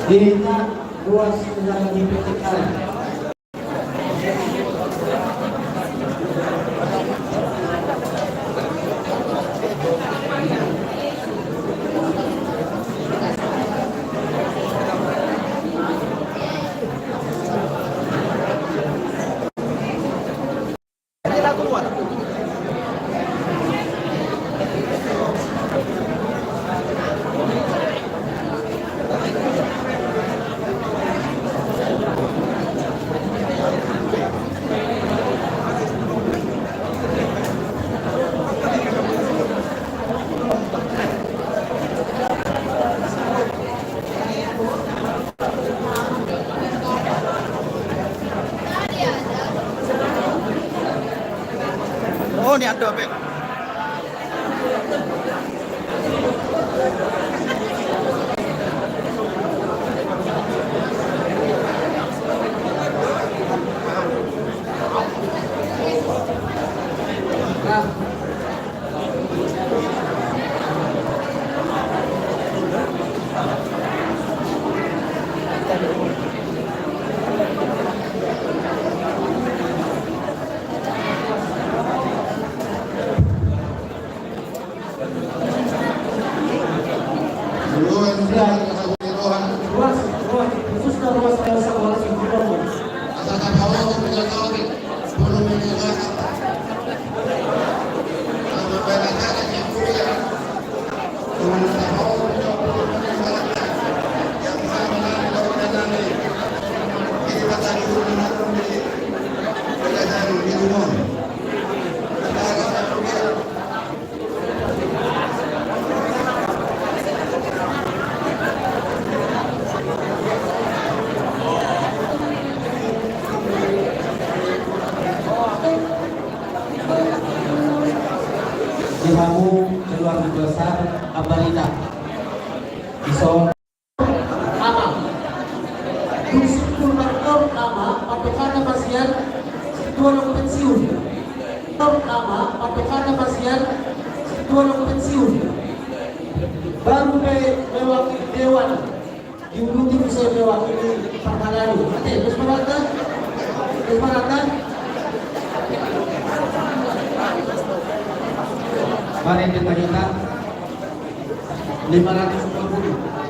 Dirinya ruas jalan PTKL. Oh, ini ada, Bek. Dihamu keluarga besar Abalita Iso Ama Disimpul Markom Ama Patokana Masian Situan pensiun Ama Patokana Masian Situan pensiun baru mewakili Dewan diuruti bisa mewakili Parkalalu. Oke, terus merata Mari kita 550.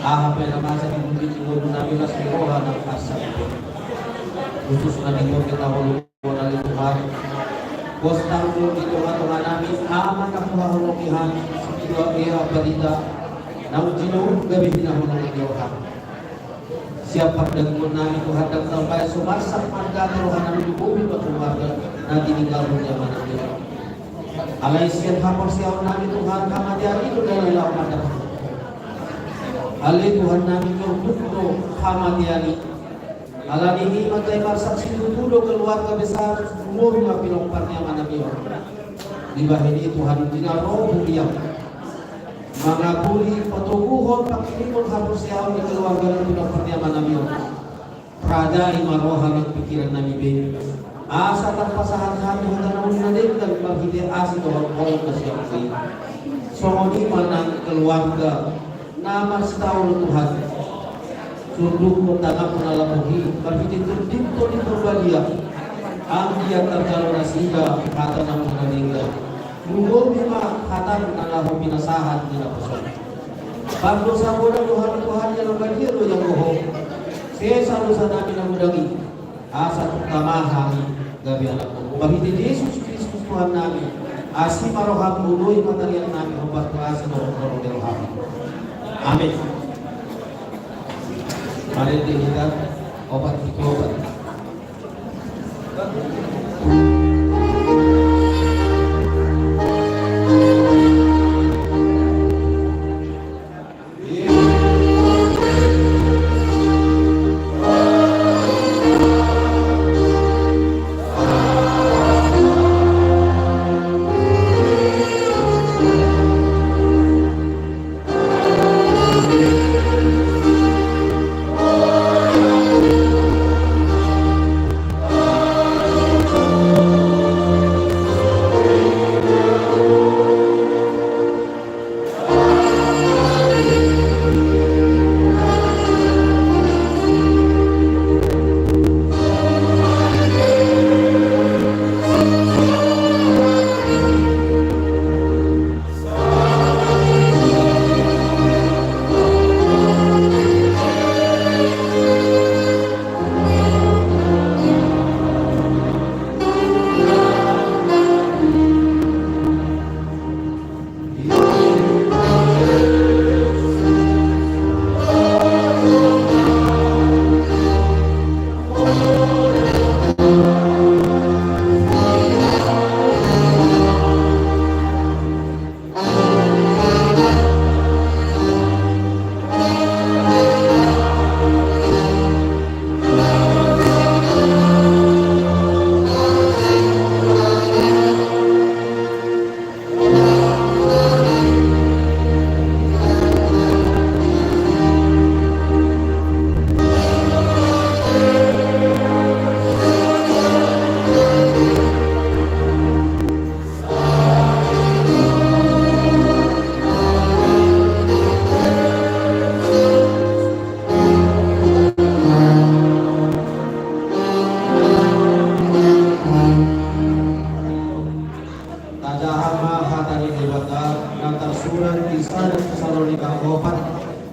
Ahapay na masa ng bukit ng namin na sinuha ng kasap. Khusus na dito kita hulungan ng Tuhan. Kostang mo dito nga namin, aman na kuhahulukihan sa pidwa iya balita na ujinong gabi hinahulong ng Tuhan. Siya pagdagon namin Tuhan ng tambay, sumasak pagkakarohan namin yung bumi patumarga na tinigaro niya man ang Tuhan. Alay siya hapon siya namin Tuhan, kamadya ito na nila ang madalang. Alay Tuhan namin yung buklo kamadya ni. Alanihi magkay marsaksi tutulo keluarga besar semua mga pinongpar niya manami. Di ba hindi Tuhan dinaro bumiyam. Mga buli patuguhon pakilimon hapon siya ni keluarga ng pinongpar niya manami. Prada imarohan ng pikiran namin baby. Asa terpasahan kami hanggang na din dan maghili asin doon na siya kayo. So ni manang keluarga na mas taon Tuhan. Sunduk tentang penalamuhi berbicara dito di Purbalia ang dia terjalo nasiga kata ng meninggal munggo bima kata nalaho pinasahan nila person pagdo sa muna Tuhan yang bagiro yang bohong sesa dosa namin ang mudangi asa tamahan gabi anak ko bagiti Yesus Kristus Tuhan namin asi maroham muloy matarian namin obat kuasa ng Roh. Amin. Mari kita obat itu obat.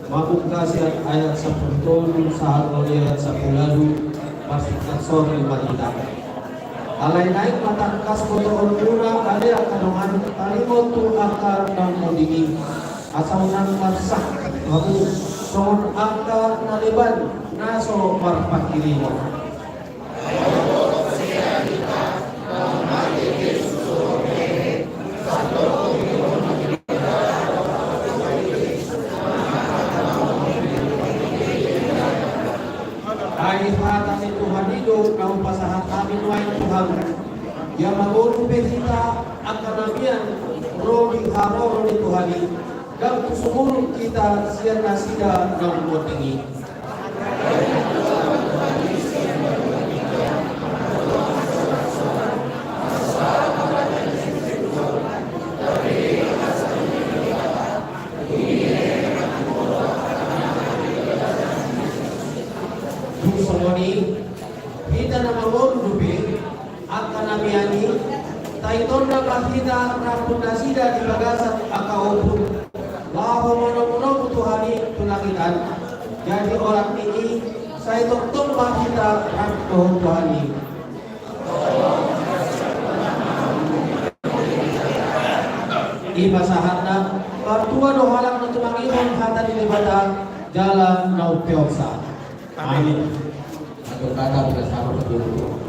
Pamungkasian ayat 10 saat ayat 10 pastikan sore malita. Alay naik mata kas foto ormuna ale kanongan kalimot tu akar nang modingi asal nang marsak aku son akar naliban naso marpat kirimo. Hatan ni Tuhan hidup kau pasahat kami nuai Tuhan yang mengurung kita akan nabian rohi haro ni Tuhan dan sumur kita sian nasida dan buat tinggi. Kita na mangordubi at kanamiani taiton na kahita na pundasida di bagasat akaupun Laho mono-mono Tuhani tunakitan. Jadi orang ini saya tuntun kita Tuhani. Ibasahanna partua dohalang na tumangihon hatan ilibata jalan naupyosa. Amin. Atur kata bersama berdua.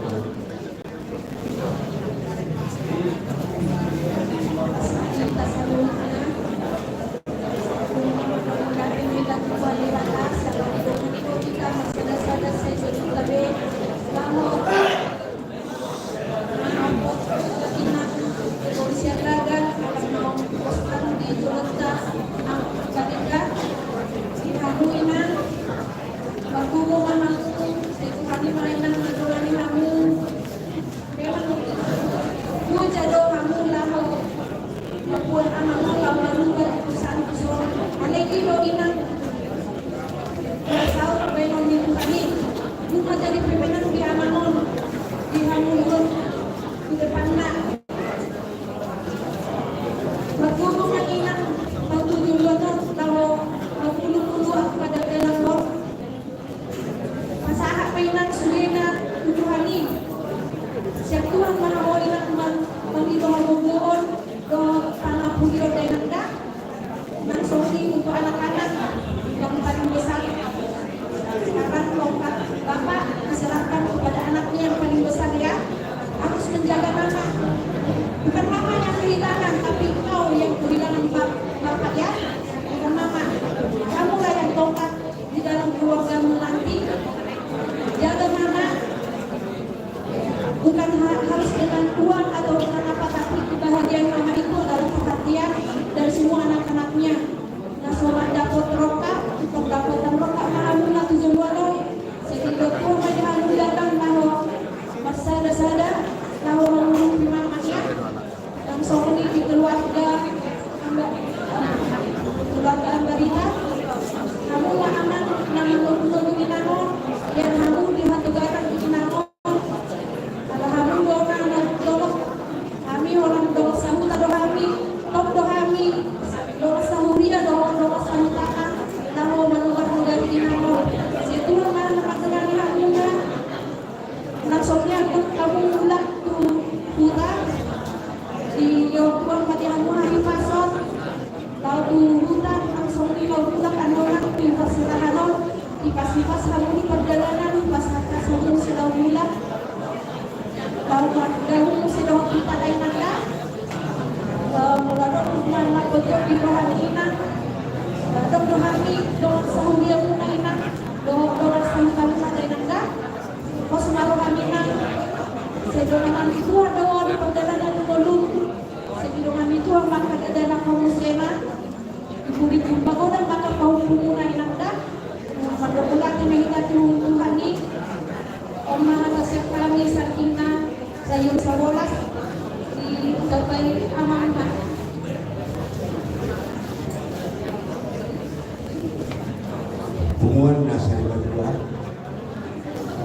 Pumuan nasa berdua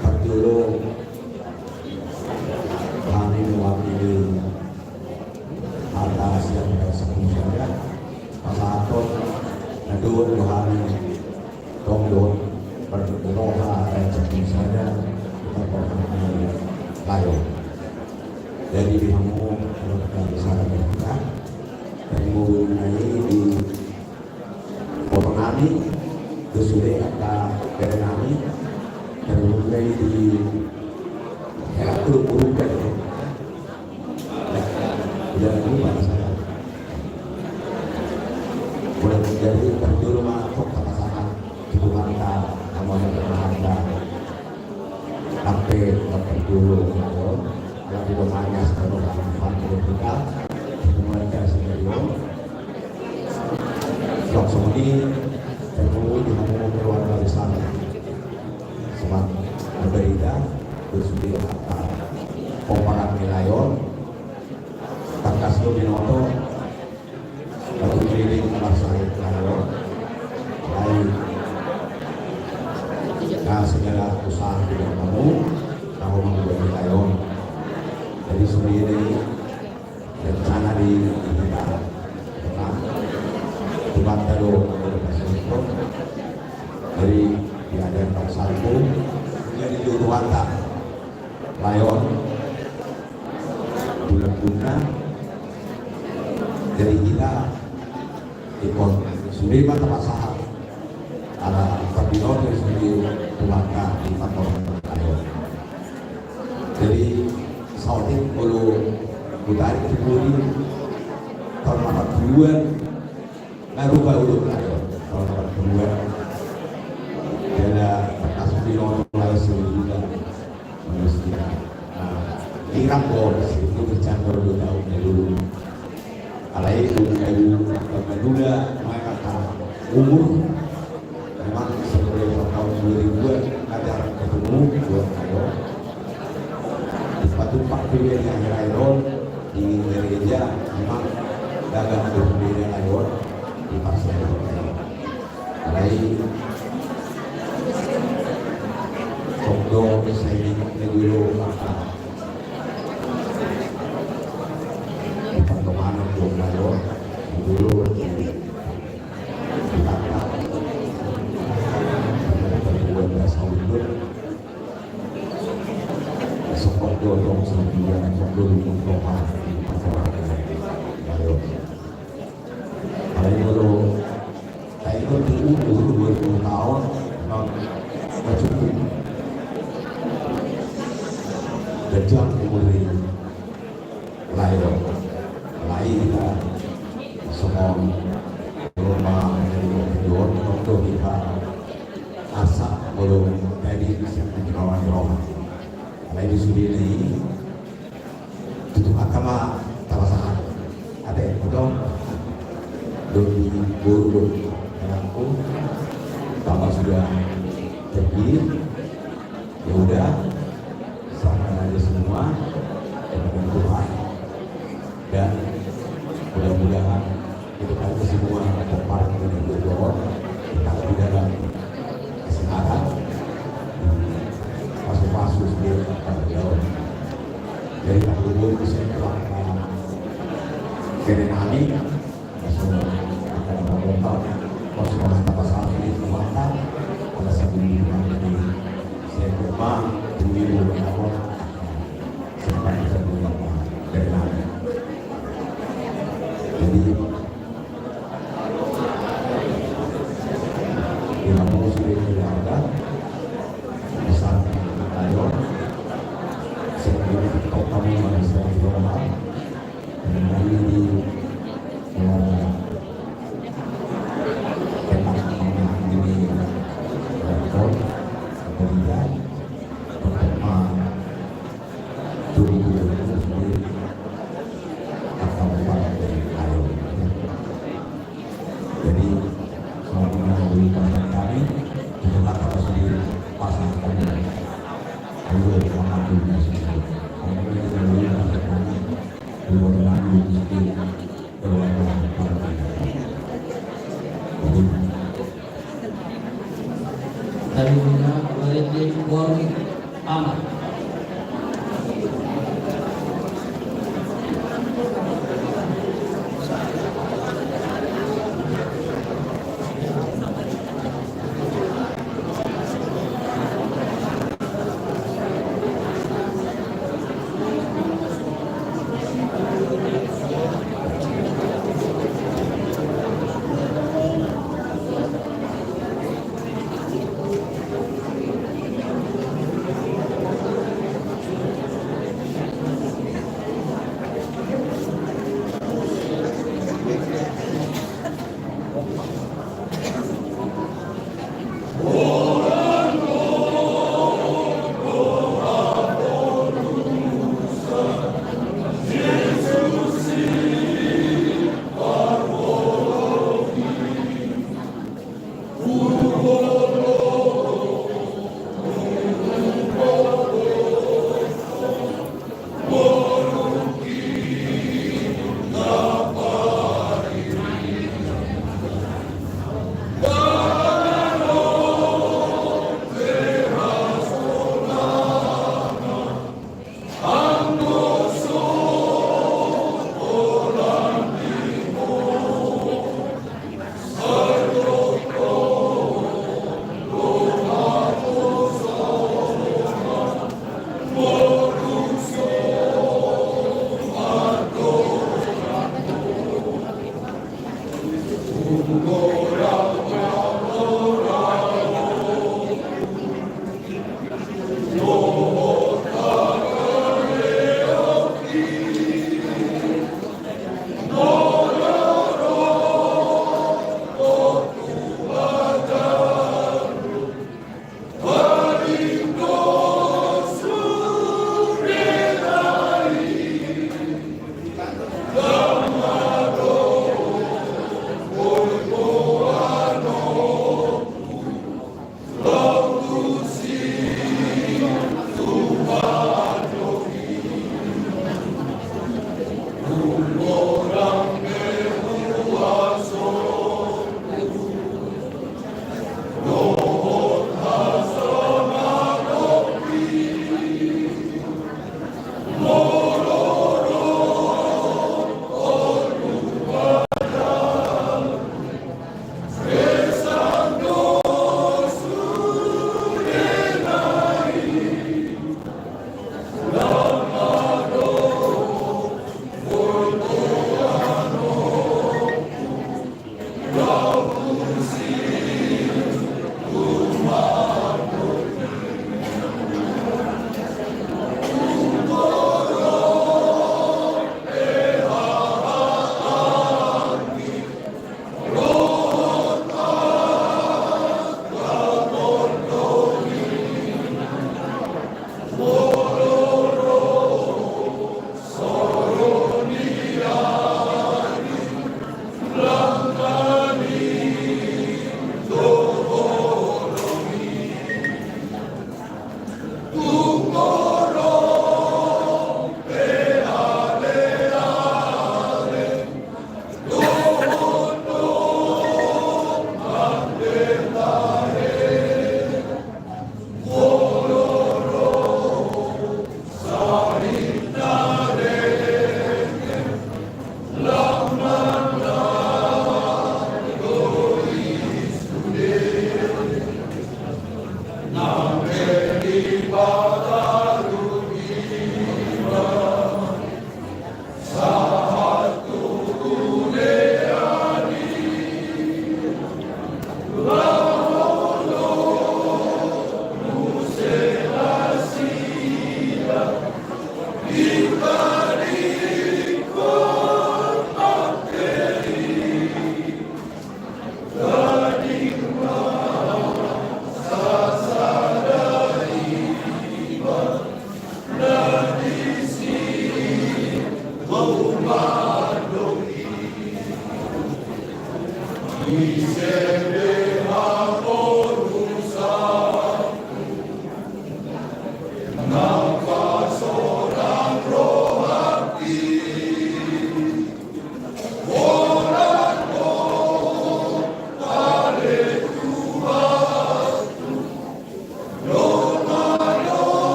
pagtulo kami mewakili atas yang berasa saya pamatot na doon kami tong doon berdoa dan saking saya kita kami layo dari bihamu kalau kita bisa berdoa dan mengenai di potong kami Kesudah kata dari kami termulai di Heratul Burukan dan berubah saya boleh menjadi terjuru masuk ke pasangan hubungan kita sama yang berharga sampai terjuru kalau di rumahnya sekarang manfaat kita hubungan kita sendiri langsung ini terlalu dengan keluarga besar sebab berbeda bersudir kata komporan wilayah Takasio Binoto lalu keliling masyarakat wilayah lain dan segala usaha tidak kamu tahu menjadi wilayah jadi sendiri rencana di kita bukan Tado dari diadakan satu menjadi Juruwanta Layon bulan Buna dari kita ikut Sulaiman Tapasaha ala Pabino dari sendiri Juruwanta di kantor Layon. Jadi saudi kalau budaya Ciburi tahun 82 merubah udah Layon tahun 82 ada kasus di Laos juga manusia Irak bos itu bercampur 2 tahun dulu alai itu juga mereka umur memang seperti tahun 2000 ada ketemu buat ayo sepatu pak pilih yang akhir di gereja memang dagang berbeda ayo di pasar alai Kongdo saya negeri maka di perkembangan belum lalu dulu kita berbuat dasar dulu support dong sembilan Kongdo di Kongdo di perkembangan lalu kalau dulu saya itu dulu 20 tahun cukup Dajjal umuri Layon kita semua rumah Yon untuk kita asa belum jadi kawan roh lain sendiri tutup agama tawasahan ada betul lebih buruk aku tambah sudah pergi ya udah sama aja semua dengan Tuhan dan mudah-mudahan kita kali semua tempat dengan Tuhan kita di dalam kesehatan masuk-masuk sendiri pada jauh dari tak dulu bisa melakukan kerenali masuk akan memotong kos-kos tapasan di Juruwanta pada sebelum ini saya bermain dulu awal sampai sebelum kerenali jadi bila mau sudah keluarga besar ayo sebelum kau kami manusia di rumah dan hari ini keluarga tentang ini rekor kemudian pertama dulu sendiri atau pada ayo jadi kalau mengalami pasang kami kita harus dipasang kami ayo mengambilnya sendiri kalau mengalami pasang kami dua lagi sendiri dari mana berarti warung aman.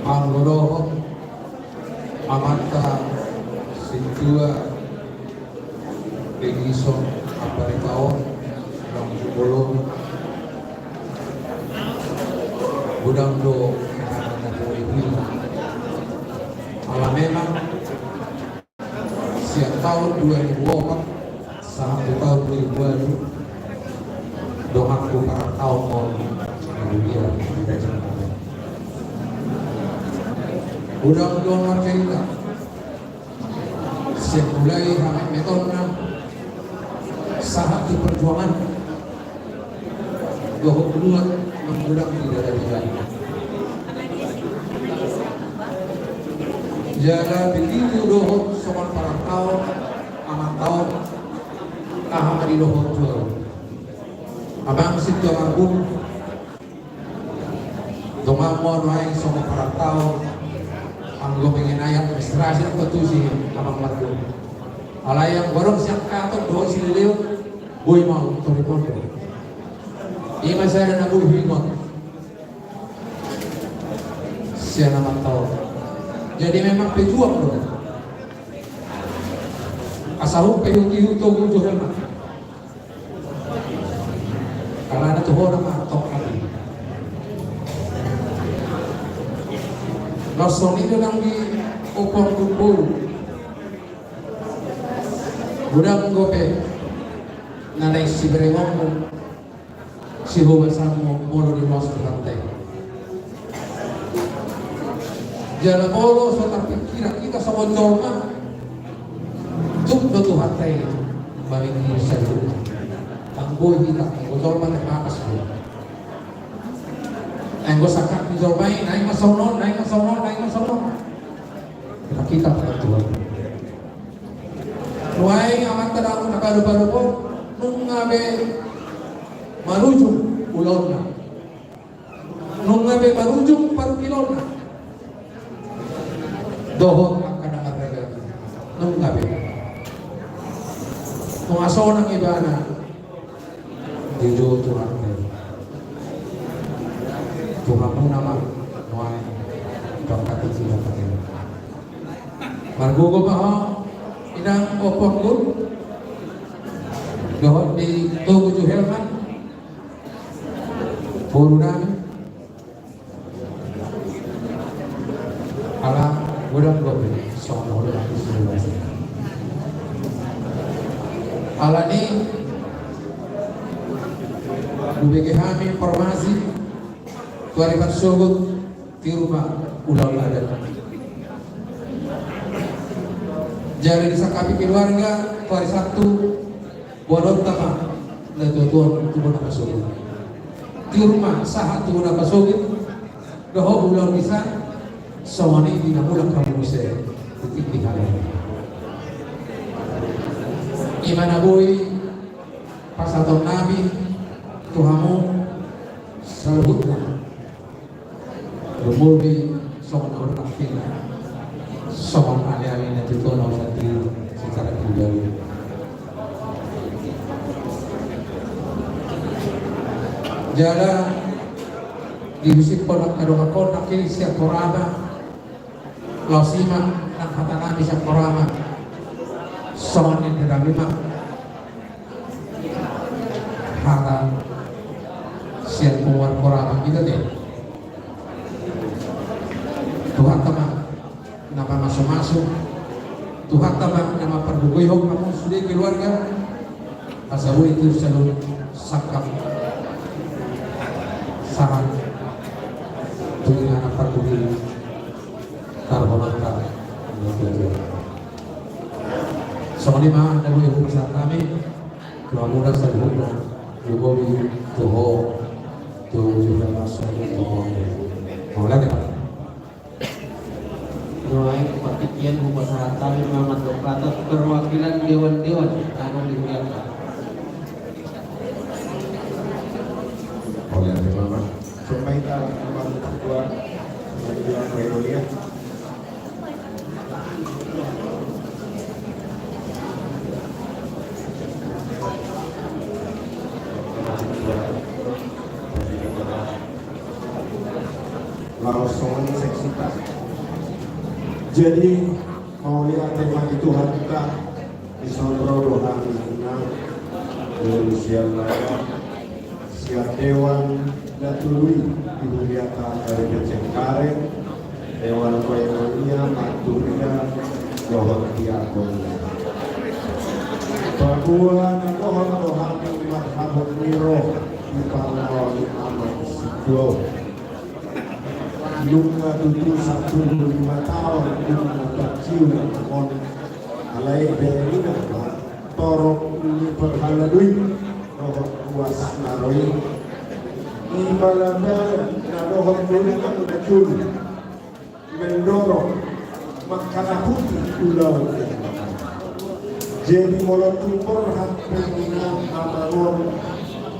Angoro amata sintua begiso aparitao ng bulong budang do ala memang siap tahun 2004 sampai tahun 2002 doaku para tahun mau dunia udang-udang cerita semulai kami metode saat di perjuangan bahwa kedua mengudang tidak ada jalan jaga begitu dohot soal para tahun amat tahun kaham di dohot jual abang situ agung domang mau naik soal para tahun anggo pengen ayat administrasi atau si abang lagu alayang borong siap katok doa si leo boy mau toripon ini masih ada nabu hingot siapa nama tahu jadi memang pejuang dong asal pejuang itu muncul karena ada tuh orang matok lagi Nosong itu nang di upor kumpul, budang gope, nanai si berengong, si huwasan mo molo di nos lantai. Jalan molo so terpikiran kita sama jorma, tuk betul hati, bagi diri sendiri. Anggoy kita, anggoy jorma terpakas dia. Anggo sakat di Jormai, naik masono. Kita tertua. Nuai amat terang nakado-kado nung ngabe marujung ulona. Nung ngabe marujung paru kilona. Dohot akan ngarega. Nung ngabe. Nung aso nang ibana. Dijo Tuhan. Tuhan mo naman nuai pagkati sila patin. Margugo ba ho inang opong good dohot di Togo Juhelman puro namin ala gudang gobe sono lang ala ni bubege kami informasi tuarikan sugut di rumah ulang ada. Jadi disakapi keluarga hari Sabtu bodot tama na tuan tubuh nak sugut di rumah sahat tubuh nak sugut doho ulang bisa sawani di namulang kamu bisa titik kalian. Imana boy pasatong nabi Tuhamu salubutna lumulbi sokan orang kafir sokan alih-alih na tutuan orang sendiri secara pribadi. Jala diusik konak konak kini siap korama lausima nang kata nabi siap korama sokan yang tidak lima haram siap keluar korama kita deh. Tuhan teman nama masuk-masuk Tuhan teman nama perdugoyok kamu sudah keluarga asabu itu selalu sakap saran dengan anak perdugoyok karbonata soalnya mah ada yang bersama kami kalau muda selalu Jokowi, Toho, Toho juga masuk Toho. Mulai deh Pak. Doain petikian pembahasan Muhammad Dokter perwakilan dewan-dewan anu dimuliakan. Oleh Mama, supaya kita memang berdua menjual Indonesia. Langsung seksitas. Jadi mau lihat tema Tuhan kita di Sondro Rohani Indonesia Raya siap Dewan Datului dimuliakan dari Becengkare Dewan Koinonia Maturia Johor Diakonia Papua Johor Rohani Marhabun Miro di Pangkal Amat Sidro Lunga 75 tahun Lunga kecil Mon Alai Berina Torok Uni Perhaladui Nohok Kuas Naroi Ibalanda Nadohok Berina Kecil Mendoro Makana Putih Pulau Jadi Molot Timur Hak Penginam Amangon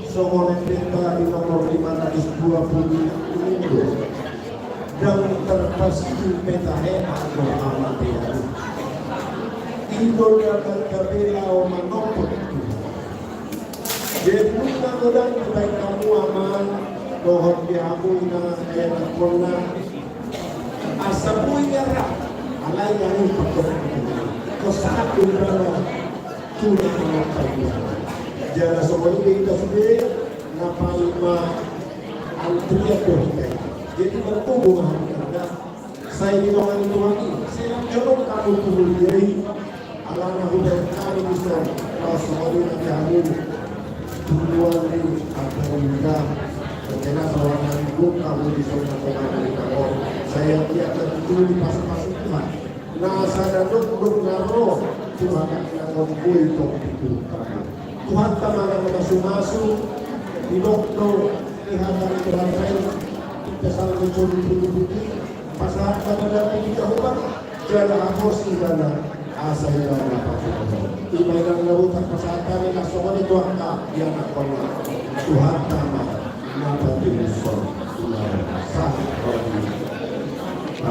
Songonek Peta di nomor 520 dan terpasti peta atau amat tiada. Idol akan kabela o manopot. Jadi kita godang baik kamu aman, dohon diamu na kaya nakona. Asabuy yara, alay yang ipakot. Kosaat udara, tunay na tayo. Jara sobat kita sudah napaima antria dohon. Jadi berhubungan karena saya di bawah Tuhan ini, saya jorok kamu turun diri, alana hubungan kami bisa kalau semuanya kamu tujuan ini akan juga karena seorang ibu kamu bisa melakukan kamu. Saya tidak tertuju di pasal-pasal Tuhan. Nah saya duduk ngaruh Tuhan akan membuat itu kamu. Tuhan tak masuk-masuk di dokter kelihatan berangkai. Kesal mencuri pasal pada tiga umat jalan hapus idana asa idana ibadah laut kesehatan yang semua itu angka yang akan Tuhan nama nama Yesus Tuhan sah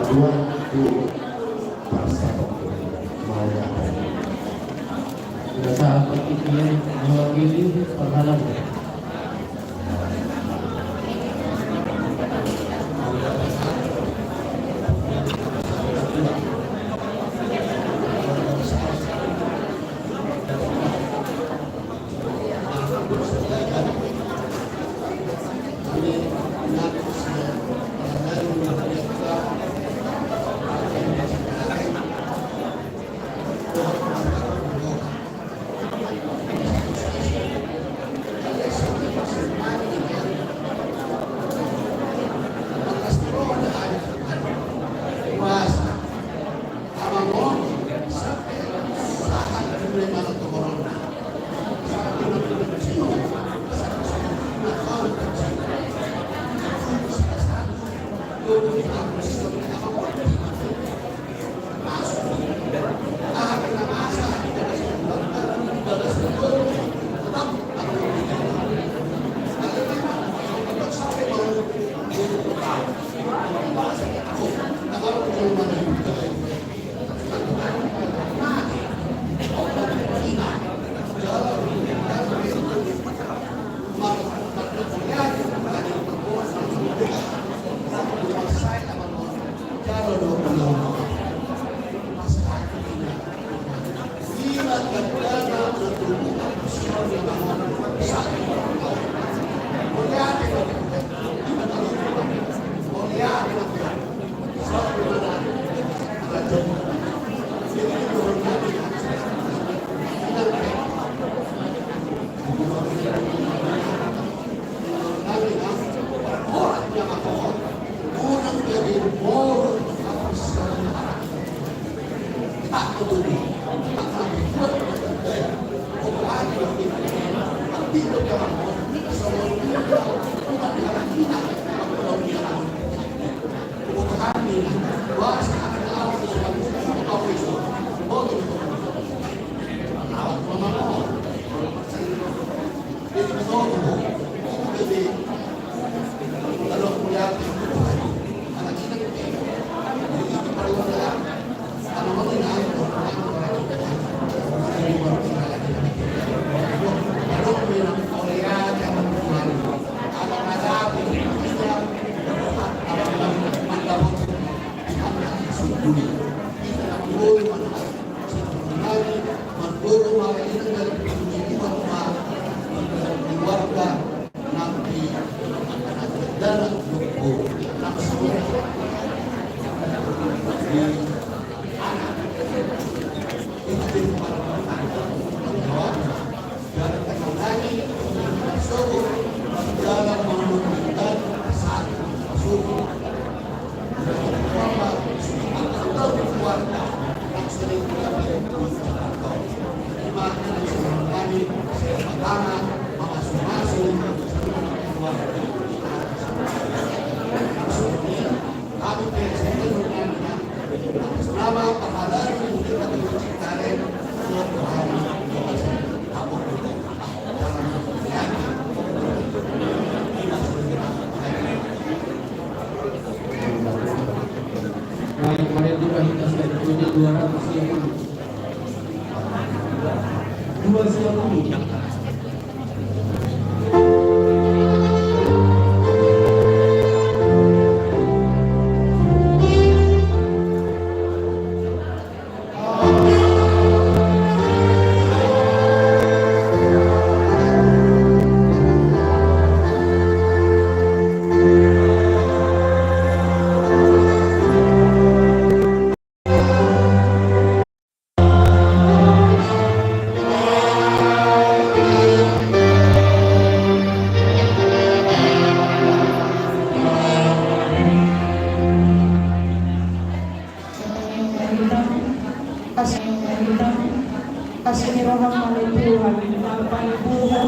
Tuhan itu pasal mau apa Saat petikian mewakili perhalangan. Kemarin juga kita sudah dipuji 200 siang. 2 siang dulu. Kasih ni Roh ang malipuhan, ang palipuhan